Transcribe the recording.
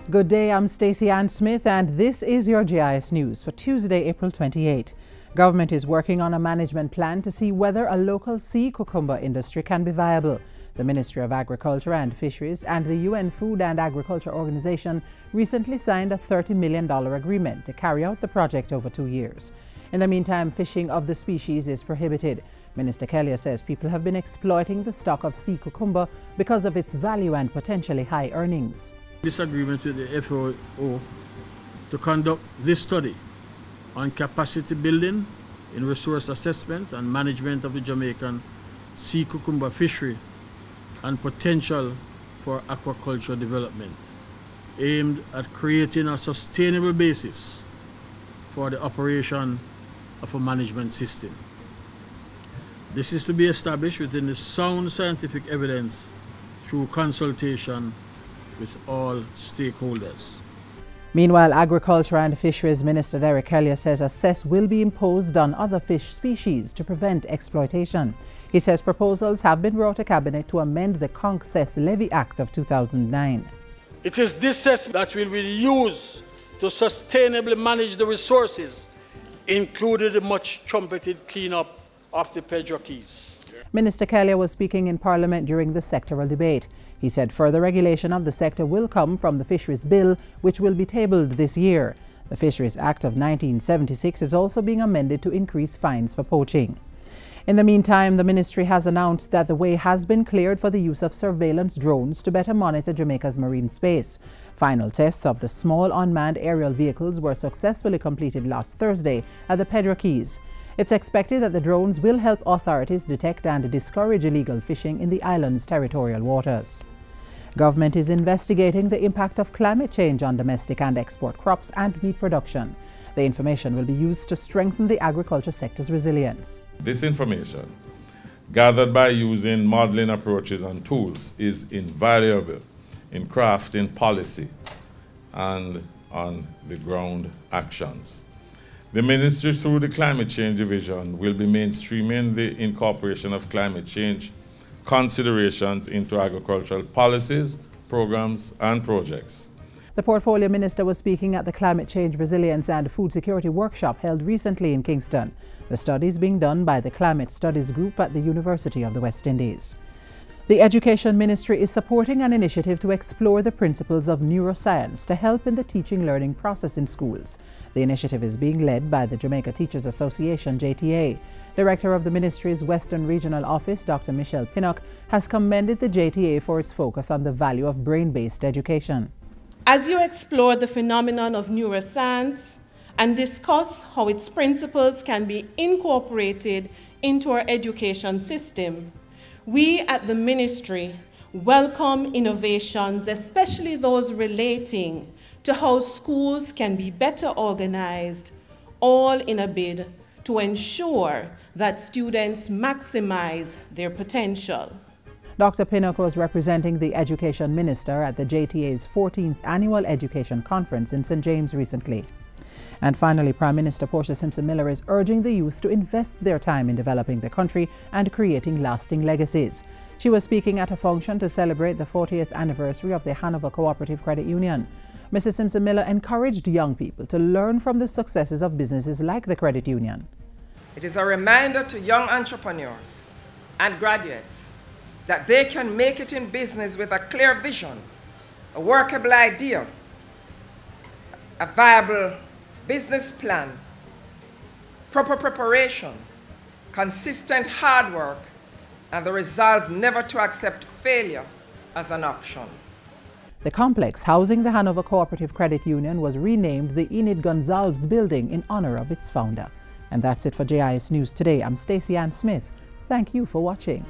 Good day, I'm Stacey Ann Smith and this is your JIS News for Tuesday, April 28. Government is working on a management plan to see whether a local sea cucumber industry can be viable. The Ministry of Agriculture and Fisheries and the UN Food and Agriculture Organization recently signed a $30 million agreement to carry out the project over 2 years. In the meantime, fishing of the species is prohibited. Minister Kelly says people have been exploiting the stock of sea cucumber because of its value and potentially high earnings. This agreement with the FAO to conduct this study on capacity building in resource assessment and management of the Jamaican sea cucumber fishery and potential for aquaculture development, aimed at creating a sustainable basis for the operation of a management system. This is to be established within the sound scientific evidence through consultation with all stakeholders. Meanwhile, Agriculture and Fisheries Minister Derek Kelly says a cess will be imposed on other fish species to prevent exploitation. He says proposals have been brought to Cabinet to amend the Cess Levy Act of 2009. It is this cess that will be used to sustainably manage the resources, including the much trumpeted cleanup of the Pedro Keys. Minister Kelly was speaking in Parliament during the sectoral debate. He said further regulation of the sector will come from the Fisheries Bill, which will be tabled this year. The Fisheries Act of 1976 is also being amended to increase fines for poaching. In the meantime, the ministry has announced that the way has been cleared for the use of surveillance drones to better monitor Jamaica's marine space. Final tests of the small unmanned aerial vehicles were successfully completed last Thursday at the Pedro Keys. It's expected that the drones will help authorities detect and discourage illegal fishing in the island's territorial waters. Government is investigating the impact of climate change on domestic and export crops and meat production. The information will be used to strengthen the agriculture sector's resilience. This information, gathered by using modeling approaches and tools, is invaluable in crafting policy and on-the-ground actions. The Ministry, through the Climate Change Division, will be mainstreaming the incorporation of climate change considerations into agricultural policies, programs, and projects. The Portfolio Minister was speaking at the Climate Change Resilience and Food Security Workshop held recently in Kingston. The study is being done by the Climate Studies Group at the University of the West Indies. The Education Ministry is supporting an initiative to explore the principles of neuroscience to help in the teaching-learning process in schools. The initiative is being led by the Jamaica Teachers Association, JTA. Director of the ministry's Western Regional Office, Dr. Michelle Pinnock, has commended the JTA for its focus on the value of brain-based education. As you explore the phenomenon of neuroscience and discuss how its principles can be incorporated into our education system, we at the ministry welcome innovations, especially those relating to how schools can be better organized, all in a bid to ensure that students maximize their potential. Dr. Pinnock was representing the Education Minister at the JTA's 14th Annual Education Conference in St. James recently. And finally, Prime Minister Portia Simpson Miller is urging the youth to invest their time in developing the country and creating lasting legacies. She was speaking at a function to celebrate the 40th anniversary of the Hanover Cooperative Credit Union. Mrs. Simpson Miller encouraged young people to learn from the successes of businesses like the credit union. It is a reminder to young entrepreneurs and graduates that they can make it in business with a clear vision, a workable idea, a viable business plan, proper preparation, consistent hard work, and the resolve never to accept failure as an option. The complex housing the Hanover Cooperative Credit Union was renamed the Enid Gonzalez Building in honor of its founder. And that's it for JIS News today. I'm Stacey Ann Smith. Thank you for watching.